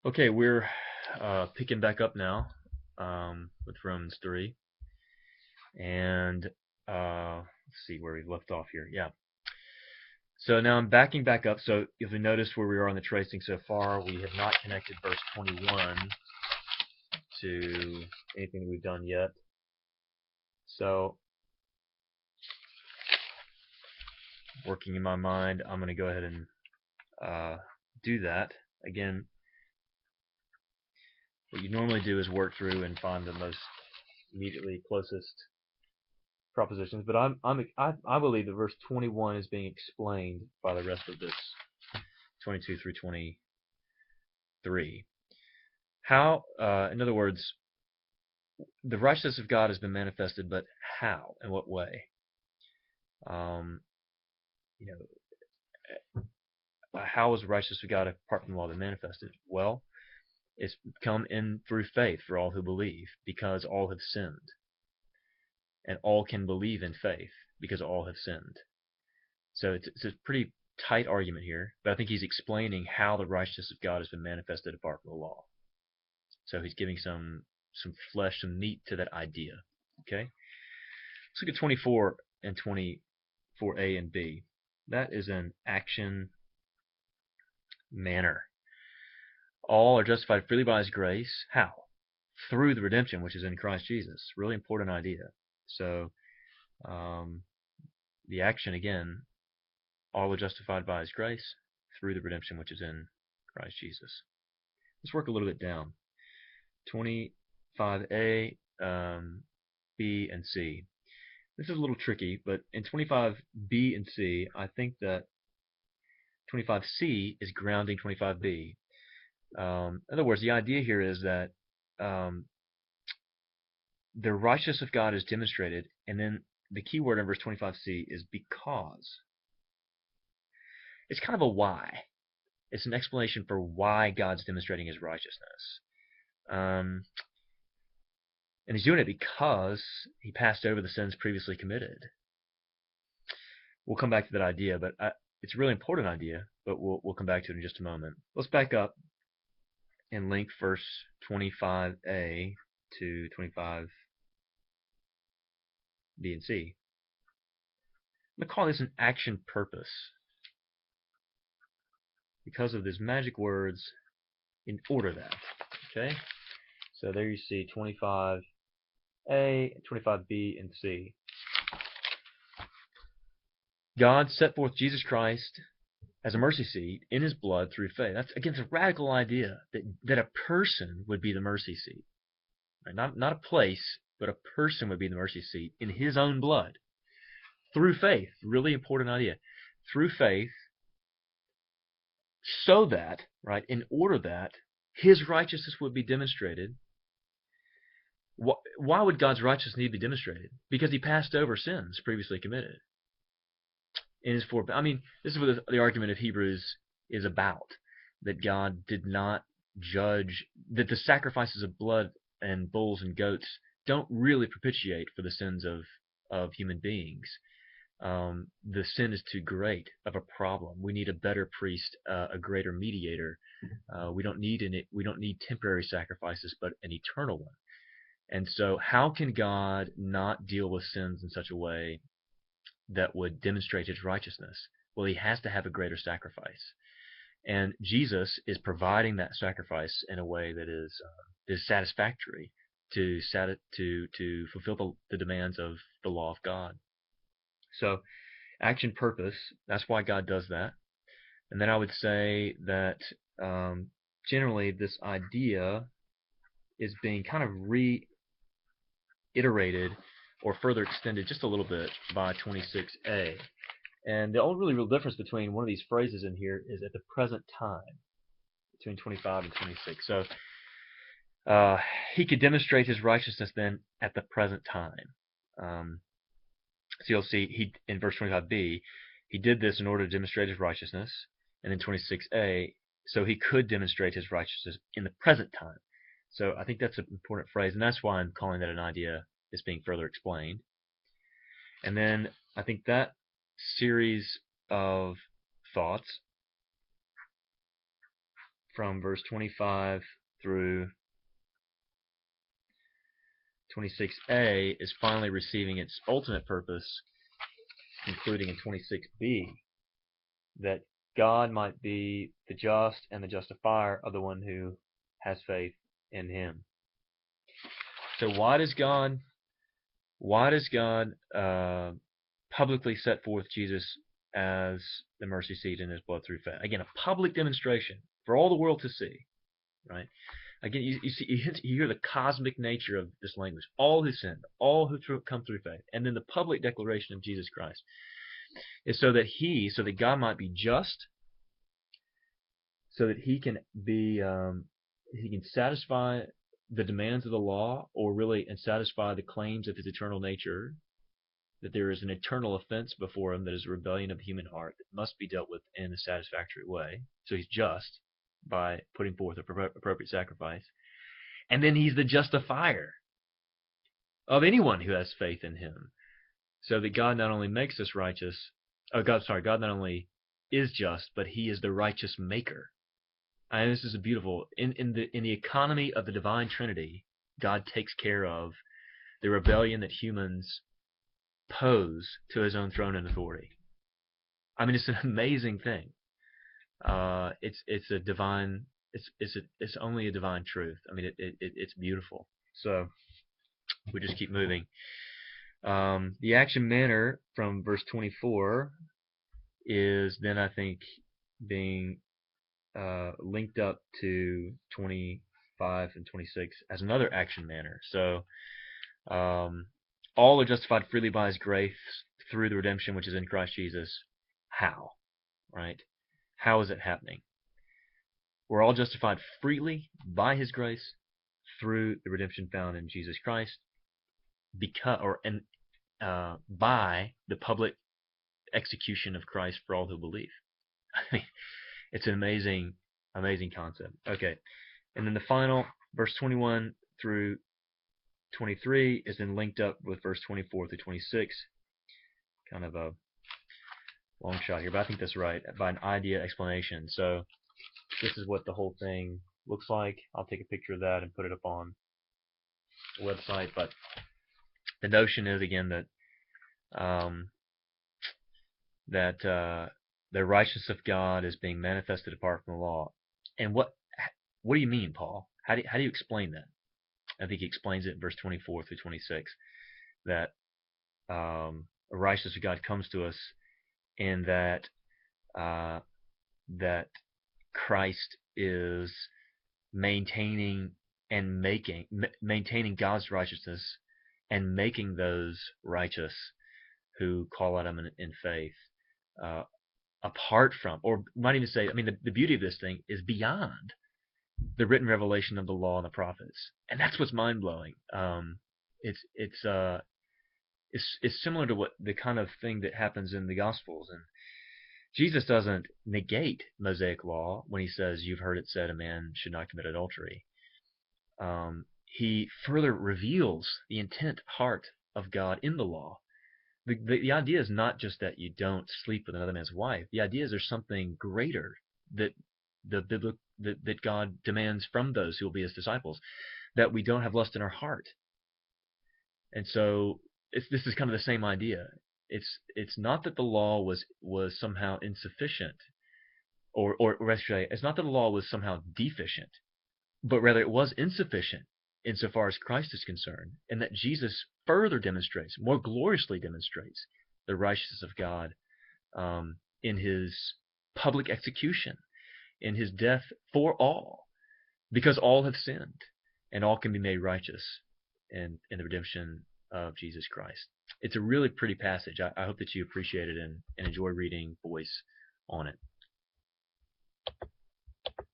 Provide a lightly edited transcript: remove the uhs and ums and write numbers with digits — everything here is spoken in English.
Okay, we're picking back up now with Romans 3. And let's see where we left off here. Yeah. So now I'm backing back up. So if you notice where we are on the tracing so far, we have not connected verse 21 to anything that we've done yet. So working in my mind, I'm going to go ahead and do that. Again, what you normally do is work through and find the most immediately closest propositions, but I believe that verse 21 is being explained by the rest of this 22 through 23. How, in other words, the righteousness of God has been manifested, but how? In what way? Um, you how is the righteousness of God apart from the law been manifested? Well, it's come in through faith for all who believe, because all have sinned, and all can believe in faith because all have sinned. So it's a pretty tight argument here, but I think he's explaining how the righteousness of God has been manifested apart from the law. So he's giving some flesh, some meat to that idea. Okay, let's look at 24 and 24a and b. That is an action manner. All are justified freely by His grace. How? Through the redemption which is in Christ Jesus. Really important idea. So the action again. All are justified by His grace through the redemption which is in Christ Jesus. Let's work a little bit down. 25a, b, and c. This is a little tricky, but in 25b and c, I think that 25c is grounding 25b. In other words, the idea here is that the righteousness of God is demonstrated, and then the key word in verse 25c is because. It's kind of a why. It's an explanation for why God's demonstrating His righteousness. And He's doing it because He passed over the sins previously committed. We'll come back to that idea, but it's a really important idea, but we'll come back to it in just a moment. Let's back up and link verse 25a to 25b and c. I'm going to call this an action purpose because of these magic words, in order that. Okay? So there you see 25a, 25b, and c. God set forth Jesus Christ as a mercy seat in His blood through faith. That's against a radical idea that a person would be the mercy seat. Right? Not a place, but a person would be the mercy seat in His own blood. Through faith. Really important idea. Through faith, so that, right, in order that His righteousness would be demonstrated. Why would God's righteousness need to be demonstrated? Because He passed over sins previously committed. In His this is what the argument of Hebrews is about. That God did not judge, that the sacrifices of blood and bulls and goats don't really propitiate for the sins of human beings. The sin is too great of a problem. We need a better priest, a greater mediator. We don't need temporary sacrifices, but an eternal one. And so, how can God not deal with sins in such a way that would demonstrate His righteousness? Well, He has to have a greater sacrifice, and Jesus is providing that sacrifice in a way that is satisfactory to fulfill the demands of the law of God. So, action purpose. That's why God does that. And then I would say that generally this idea is being kind of reiterated or further extended just a little bit by 26a. And the only really real difference between one of these phrases in here is at the present time, between 25 and 26. So He could demonstrate His righteousness then at the present time. So you'll see in verse 25b, He did this in order to demonstrate His righteousness. And in 26a, so He could demonstrate His righteousness in the present time. So I think that's an important phrase, and that's why I'm calling that an idea that's being further explained. And then I think that series of thoughts from verse 25 through 26a is finally receiving its ultimate purpose, concluding in 26b, that God might be the just and the justifier of the one who has faith in him. So why does God publicly set forth Jesus as the mercy seat in his blood through faith? Again, a public demonstration for all the world to see, right? Again, you hear the cosmic nature of this language. All who sinned, all who come through faith, and then the public declaration of Jesus Christ is so that God might be just, so that he can satisfy the demands of the law, and satisfy the claims of his eternal nature, that there is an eternal offense before him that is a rebellion of the human heart that must be dealt with in a satisfactory way. So he's just by putting forth appropriate sacrifice. And then he's the justifier of anyone who has faith in him. So that God not only makes us righteous, God not only is just, but he is the righteous maker. And this is a beautiful, in the economy of the divine Trinity, God takes care of the rebellion that humans pose to his own throne and authority. I mean, it's an amazing thing. It's a divine. It's only a divine truth. I mean, it's beautiful. So we just keep moving. The action manner from verse 24 is then, I think, being linked up to 25 and 26 as another action manner. So all are justified freely by his grace through the redemption which is in Christ Jesus. How? Right? How is it happening? We're all justified freely by his grace through the redemption found in Jesus Christ, by the public execution of Christ for all who believe. I mean, it's an amazing concept. Okay, and then the final verse 21 through 23 is then linked up with verse 24 through 26. Kind of a long shot here, but I think that's right, by an idea explanation. So this is what the whole thing looks like. I'll take a picture of that and put it up on the website. But the notion is, again, that the righteousness of God is being manifested apart from the law. And what do you mean, Paul? How do you explain that? I think he explains it in verse 24 through 26, that the righteousness of God comes to us in that that Christ is maintaining God's righteousness and making those righteous who call on him in faith, apart from, or might even say, I mean, the beauty of this thing is beyond the written revelation of the law and the prophets, and that's what's mind blowing. It's similar to what the kind of thing that happens in the Gospels, and Jesus doesn't negate Mosaic law when he says, "You've heard it said, a man should not commit adultery." He further reveals the intent heart of God in the law. The idea is not just that you don't sleep with another man's wife. The idea is there's something greater that that God demands from those who will be his disciples, that we don't have lust in our heart. And so this is kind of the same idea. It's not that the law was somehow insufficient, or it's not that the law was somehow deficient, but rather it was insufficient insofar as Christ is concerned, and that Jesus further demonstrates, more gloriously demonstrates, the righteousness of God in his public execution, in his death for all, because all have sinned, and all can be made righteous in the redemption of Jesus Christ. It's a really pretty passage. I hope that you appreciate it and enjoy reading Boyce on it.